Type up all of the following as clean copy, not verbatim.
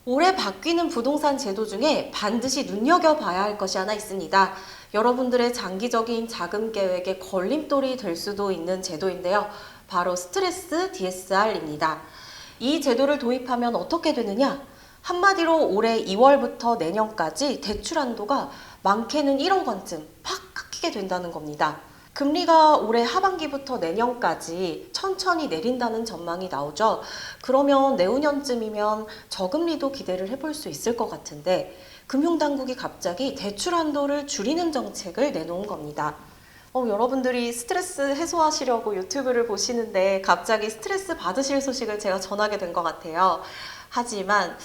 올해 바뀌는 부동산 제도 중에 반드시 눈여겨봐야 할 것이 하나 있습니다. 여러분들의 장기적인 자금 계획에 걸림돌이 될 수도 있는 제도인데요. 바로 스트레스 DSR입니다. 이 제도를 도입하면 어떻게 되느냐? 한마디로 올해 2월부터 내년까지 대출 한도가 많게는 1억 원쯤 팍 깎이게 된다는 겁니다. 금리가 올해 하반기부터 내년까지 천천히 내린다는 전망이 나오죠. 그러면 내후년쯤이면 저금리도 기대를 해볼 수 있을 것 같은데 금융당국이 갑자기 대출 한도를 줄이는 정책을 내놓은 겁니다. 여러분들이 스트레스 해소하시려고 유튜브를 보시는데 갑자기 스트레스 받으실 소식을 제가 전하게 된 것 같아요. 하지만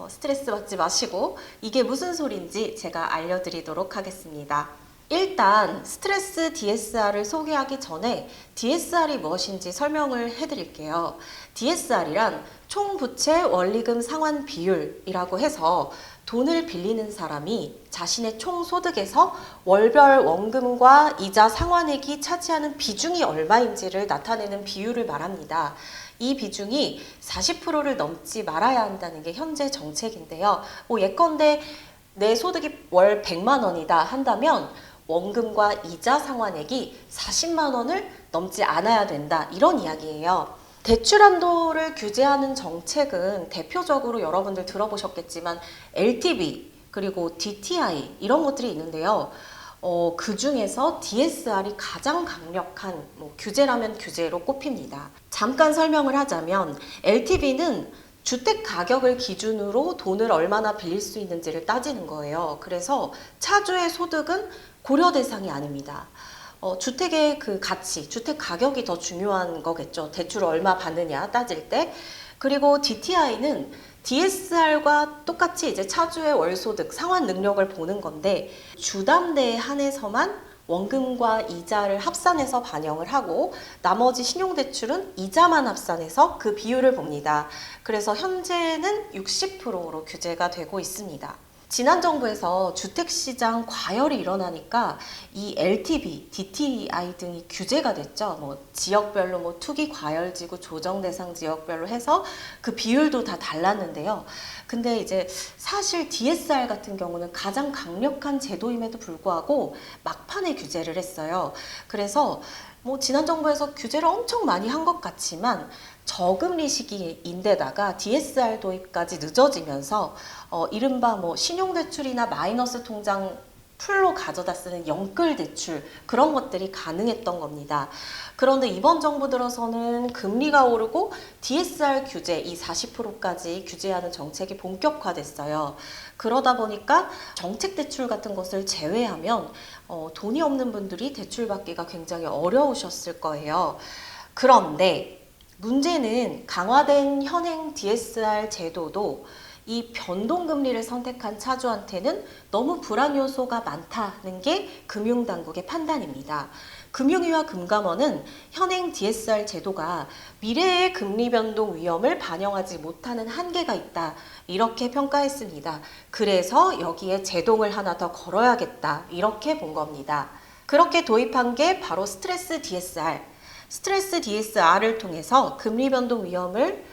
스트레스 받지 마시고 이게 무슨 소린지 제가 알려드리도록 하겠습니다. 일단 스트레스 DSR을 소개하기 전에 DSR이 무엇인지 설명을 해드릴게요. DSR이란 총부채 원리금 상환 비율이라고 해서 돈을 빌리는 사람이 자신의 총소득에서 월별 원금과 이자 상환액이 차지하는 비중이 얼마인지를 나타내는 비율을 말합니다. 이 비중이 40%를 넘지 말아야 한다는 게 현재 정책인데요. 예컨대 내 소득이 월 100만 원이다 한다면 원금과 이자 상환액이 40만 원을 넘지 않아야 된다, 이런 이야기예요. 대출 한도를 규제하는 정책은 대표적으로 여러분들 들어보셨겠지만 LTV 그리고 DTI 이런 것들이 있는데요. 그 중에서 DSR이 가장 강력한 규제라면 규제로 꼽힙니다. 잠깐 설명을 하자면 LTV는 주택 가격을 기준으로 돈을 얼마나 빌릴 수 있는지를 따지는 거예요. 그래서 차주의 소득은 고려 대상이 아닙니다. 주택의 그 가치, 주택 가격이 더 중요한 거겠죠. 대출을 얼마 받느냐 따질 때. 그리고 DTI는 DSR과 똑같이 이제 차주의 월소득, 상환 능력을 보는 건데 주담대에 한해서만 원금과 이자를 합산해서 반영을 하고 나머지 신용대출은 이자만 합산해서 그 비율을 봅니다. 그래서 현재는 60%로 규제가 되고 있습니다. 지난 정부에서 주택시장 과열이 일어나니까 이 LTV, DTI 등이 규제가 됐죠. 지역별로 투기 과열지구 조정 대상 지역별로 해서 그 비율도 다 달랐는데요. 근데 이제 사실 DSR 같은 경우는 가장 강력한 제도임에도 불구하고 막판에 규제를 했어요. 그래서 지난 정부에서 규제를 엄청 많이 한 것 같지만 저금리 시기인데다가 DSR 도입까지 늦어지면서 이른바 신용대출이나 마이너스 통장 풀로 가져다 쓰는 영끌 대출 그런 것들이 가능했던 겁니다. 그런데 이번 정부 들어서는 금리가 오르고 DSR 규제 이 40%까지 규제하는 정책이 본격화됐어요. 그러다 보니까 정책 대출 같은 것을 제외하면 돈이 없는 분들이 대출 받기가 굉장히 어려우셨을 거예요. 그런데 문제는 강화된 현행 DSR 제도도 이 변동금리를 선택한 차주한테는 너무 불안 요소가 많다는 게 금융당국의 판단입니다. 금융위와 금감원은 현행 DSR 제도가 미래의 금리 변동 위험을 반영하지 못하는 한계가 있다, 이렇게 평가했습니다. 그래서 여기에 제동을 하나 더 걸어야겠다, 이렇게 본 겁니다. 그렇게 도입한 게 바로 스트레스 DSR. 스트레스 DSR을 통해서 금리 변동 위험을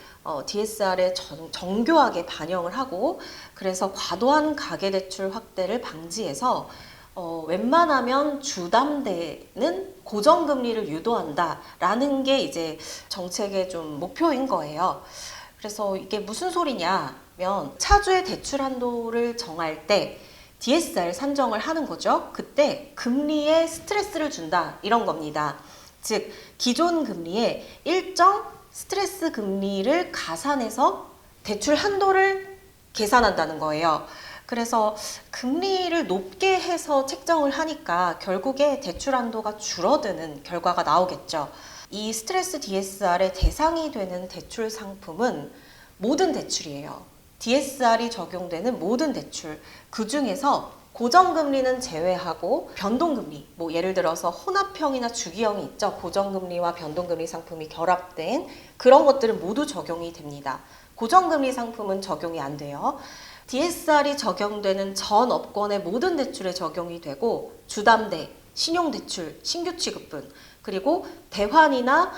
DSR에 정교하게 반영을 하고 그래서 과도한 가계대출 확대를 방지해서 웬만하면 주담대는 고정금리를 유도한다라는 게 이제 정책의 좀 목표인 거예요. 그래서 이게 무슨 소리냐면 차주의 대출 한도를 정할 때 DSR 산정을 하는 거죠. 그때 금리에 스트레스를 준다, 이런 겁니다. 즉 기존 금리에 일정 스트레스 금리를 가산해서 대출 한도를 계산한다는 거예요. 그래서 금리를 높게 해서 책정을 하니까 결국에 대출 한도가 줄어드는 결과가 나오겠죠. 이 스트레스 DSR의 대상이 되는 대출 상품은 모든 대출이에요. DSR이 적용되는 모든 대출, 그 중에서 고정금리는 제외하고 변동금리, 예를 들어서 혼합형이나 주기형이 있죠. 고정금리와 변동금리 상품이 결합된 그런 것들은 모두 적용이 됩니다. 고정금리 상품은 적용이 안 돼요. DSR이 적용되는 전 업권의 모든 대출에 적용이 되고 주담대, 신용대출, 신규 취급분, 그리고 대환이나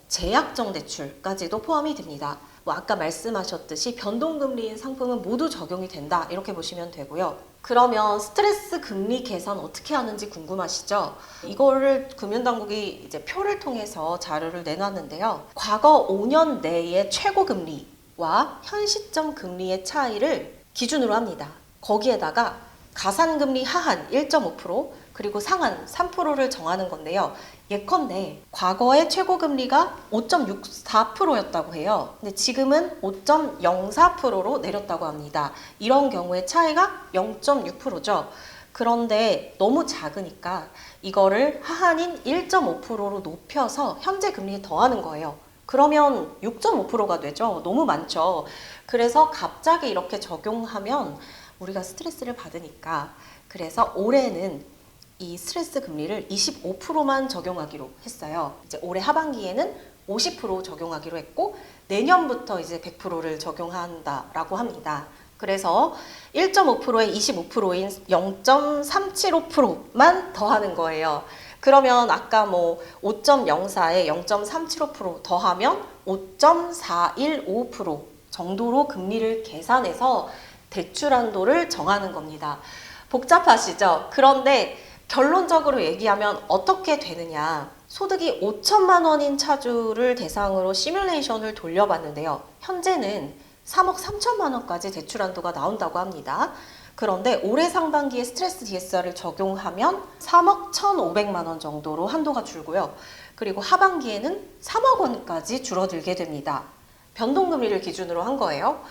제약정 대출까지도 포함이 됩니다. 뭐 아까 말씀하셨듯이 변동금리인 상품은 모두 적용이 된다. 이렇게 보시면 되고요. 그러면 스트레스 금리 계산 어떻게 하는지 궁금하시죠? 이거를 금융당국이 이제 표를 통해서 자료를 내놨는데요. 과거 5년 내의 최고 금리와 현 시점 금리의 차이를 기준으로 합니다. 거기에다가 가산금리 하한 1.5%, 그리고 상한 3%를 정하는 건데요. 예컨대 과거의 최고금리가 5.64%였다고 해요. 근데 지금은 5.04%로 내렸다고 합니다. 이런 경우에 차이가 0.6%죠. 그런데 너무 작으니까 이거를 하한인 1.5%로 높여서 현재 금리에 더하는 거예요. 그러면 6.5%가 되죠. 너무 많죠. 그래서 갑자기 이렇게 적용하면 우리가 스트레스를 받으니까, 그래서 올해는 이 스트레스 금리를 25%만 적용하기로 했어요. 이제 올해 하반기에는 50% 적용하기로 했고, 내년부터 이제 100%를 적용한다라고 합니다. 그래서 1.5%에 25%인 0.375%만 더하는 거예요. 그러면 아까 뭐 5.04에 0.375% 더하면 5.415% 정도로 금리를 계산해서 대출 한도를 정하는 겁니다. 복잡하시죠? 그런데 결론적으로 얘기하면 어떻게 되느냐. 소득이 5천만 원인 차주를 대상으로 시뮬레이션을 돌려봤는데요. 현재는 3억 3천만 원까지 대출 한도가 나온다고 합니다. 그런데 올해 상반기에 스트레스 DSR을 적용하면 3억 1,500만 원 정도로 한도가 줄고요. 그리고 하반기에는 3억 원까지 줄어들게 됩니다. 변동금리를 기준으로 한 거예요.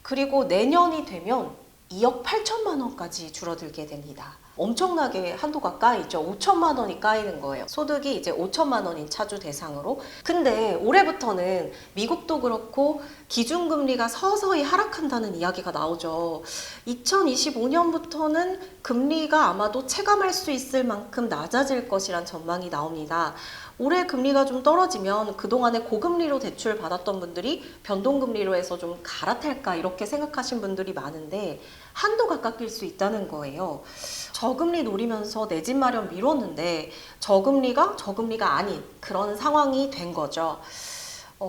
그리고 내년이 되면 2억 8천만 원까지 줄어들게 됩니다. 엄청나게 한도가 까이죠. 5천만 원이 까이는 거예요. 소득이 이제 5천만 원인 차주 대상으로. 근데 올해부터는 미국도 그렇고 기준금리가 서서히 하락한다는 이야기가 나오죠. 2025년부터는 금리가 아마도 체감할 수 있을 만큼 낮아질 것이란 전망이 나옵니다. 올해 금리가 좀 떨어지면 그동안에 고금리로 대출 받았던 분들이 변동금리로 해서 좀 갈아탈까 이렇게 생각하신 분들이 많은데 한도가 깎일 수 있다는 거예요. 저금리 노리면서 내 집 마련 미뤘는데 저금리가 아닌 그런 상황이 된 거죠.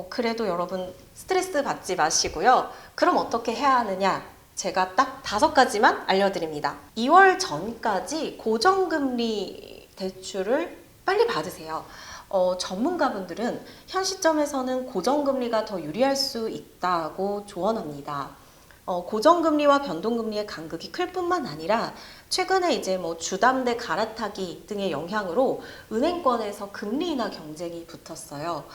그래도 여러분 스트레스 받지 마시고요. 그럼 어떻게 해야 하느냐? 제가 딱 5가지만 알려드립니다. 2월 전까지 고정금리 대출을 빨리 받으세요. 전문가분들은 현 시점에서는 고정금리가 더 유리할 수 있다고 조언합니다. 고정금리와 변동금리의 간극이 클 뿐만 아니라 최근에 이제 뭐 주담대 갈아타기 등의 영향으로 은행권에서 금리 인하 경쟁이 붙었어요.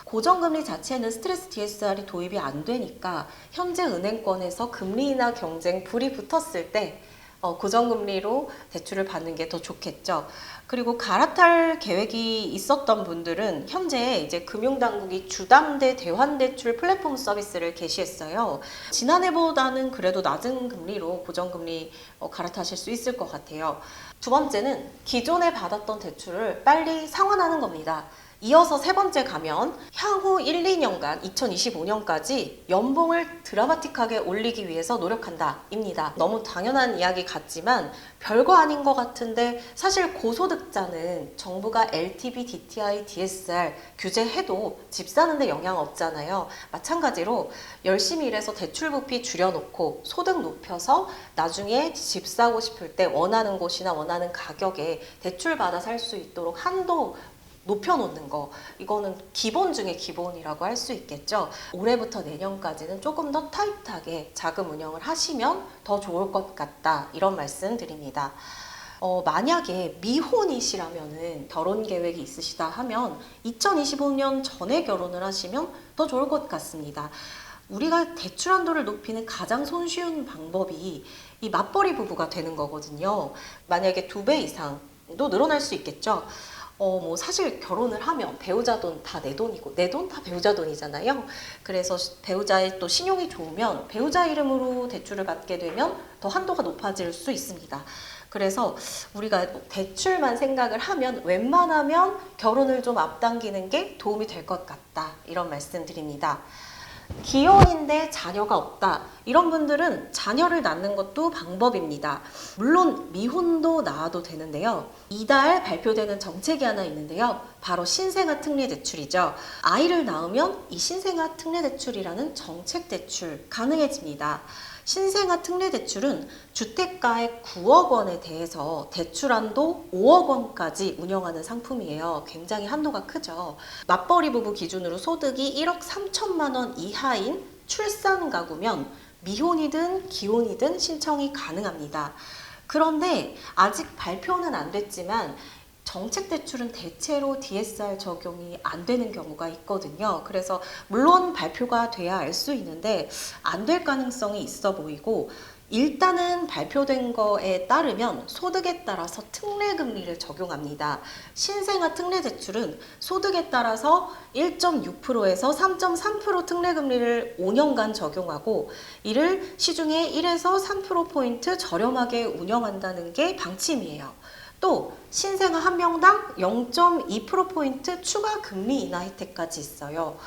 고정금리 자체는 스트레스 DSR이 도입이 안 되니까 현재 은행권에서 금리 인하 경쟁 불이 붙었을 때 고정금리로 대출을 받는 게 더 좋겠죠. 그리고 갈아탈 계획이 있었던 분들은 현재 이제 금융당국이 주담대 대환대출 플랫폼 서비스를 개시했어요. 지난해보다는 그래도 낮은 금리로 고정금리 갈아타실 수 있을 것 같아요. 두 번째는 기존에 받았던 대출을 빨리 상환하는 겁니다. 이어서 세 번째 가면 향후 1, 2년간 2025년까지 연봉을 드라마틱하게 올리기 위해서 노력한다 입니다. 너무 당연한 이야기 같지만 별거 아닌 것 같은데 사실 고소득자는 정부가 LTV, DTI, DSR 규제해도 집 사는데 영향 없잖아요. 마찬가지로 열심히 일해서 대출 부피 줄여놓고 소득 높여서 나중에 집 사고 싶을 때 원하는 곳이나 원하는 가격에 대출 받아 살 수 있도록 한도 높여놓는 거, 이거는 기본 중에 기본이라고 할 수 있겠죠. 올해부터 내년까지는 조금 더 타이트하게 자금 운영을 하시면 더 좋을 것 같다, 이런 말씀 드립니다. 만약에 미혼이시라면은 결혼 계획이 있으시다 하면 2025년 전에 결혼을 하시면 더 좋을 것 같습니다. 우리가 대출 한도를 높이는 가장 손쉬운 방법이 이 맞벌이 부부가 되는 거거든요. 만약에 2배 이상도 늘어날 수 있겠죠. 뭐 사실 결혼을 하면 배우자 돈 다 내 돈이고 내 돈 다 배우자 돈이잖아요. 그래서 배우자의 또 신용이 좋으면 배우자 이름으로 대출을 받게 되면 더 한도가 높아질 수 있습니다. 그래서 우리가 대출만 생각을 하면 웬만하면 결혼을 좀 앞당기는 게 도움이 될 것 같다, 이런 말씀 드립니다. 기혼인데 자녀가 없다. 이런 분들은 자녀를 낳는 것도 방법입니다. 물론 미혼도 낳아도 되는데요. 이달 발표되는 정책이 하나 있는데요. 바로 신생아 특례 대출이죠. 아이를 낳으면 이 신생아 특례 대출이라는 정책 대출 가능해집니다. 신생아 특례 대출은 주택가액 9억 원에 대해서 대출한도 5억 원까지 운영하는 상품이에요. 굉장히 한도가 크죠. 맞벌이 부부 기준으로 소득이 1억 3천만 원 이하인 출산 가구면 미혼이든 기혼이든 신청이 가능합니다. 그런데 아직 발표는 안 됐지만 정책 대출은 대체로 DSR 적용이 안 되는 경우가 있거든요. 그래서 물론 발표가 돼야 알 수 있는데 안 될 가능성이 있어 보이고, 일단은 발표된 거에 따르면 소득에 따라서 특례금리를 적용합니다. 신생아 특례 대출은 소득에 따라서 1.6%에서 3.3% 특례금리를 5년간 적용하고, 이를 시중에 1에서 3%포인트 저렴하게 운영한다는 게 방침이에요. 또 신생아 한 명당 0.2%포인트 추가 금리 인하 혜택까지 있어요.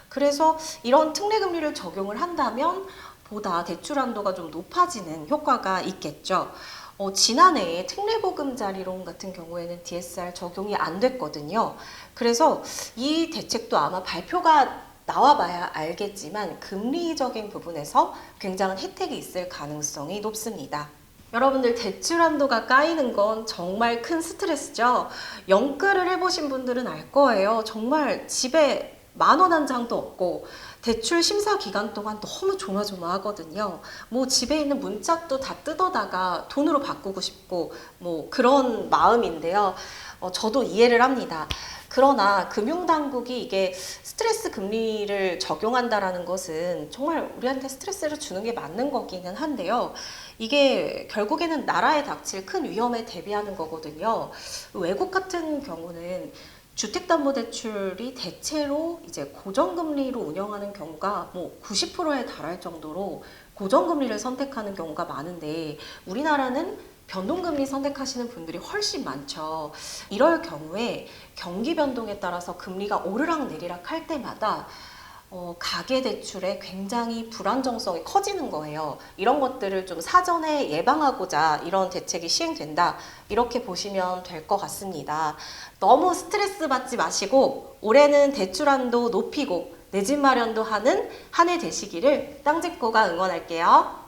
그래서 이런 특례금리를 적용을 한다면 보다 대출 한도가 좀 높아지는 효과가 있겠죠. 지난해에 특례보금자리론 같은 경우에는 DSR 적용이 안 됐거든요. 그래서 이 대책도 아마 발표가 나와봐야 알겠지만 금리적인 부분에서 굉장한 혜택이 있을 가능성이 높습니다. 여러분들 대출 한도가 까이는 건 정말 큰 스트레스죠. 영끌을 해보신 분들은 알 거예요. 정말 집에 10,000원 한 장도 없고 대출 심사 기간 동안 너무 조마조마하거든요. 뭐 집에 있는 문짝도 다 뜯어다가 돈으로 바꾸고 싶고 뭐 그런 마음인데요. 저도 이해를 합니다. 그러나 금융당국이 이게 스트레스 금리를 적용한다라는 것은 정말 우리한테 스트레스를 주는 게 맞는 거기는 한데요. 이게 결국에는 나라에 닥칠 큰 위험에 대비하는 거거든요. 외국 같은 경우는 주택담보대출이 대체로 이제 고정금리로 운영하는 경우가 뭐 90%에 달할 정도로 고정금리를 선택하는 경우가 많은데, 우리나라는 변동금리 선택하시는 분들이 훨씬 많죠. 이럴 경우에 경기 변동에 따라서 금리가 오르락 내리락 할 때마다 가계대출에 굉장히 불안정성이 커지는 거예요. 이런 것들을 좀 사전에 예방하고자 이런 대책이 시행된다, 이렇게 보시면 될 것 같습니다. 너무 스트레스 받지 마시고 올해는 대출 한도 높이고 내 집 마련도 하는 한 해 되시기를 땅집고가 응원할게요.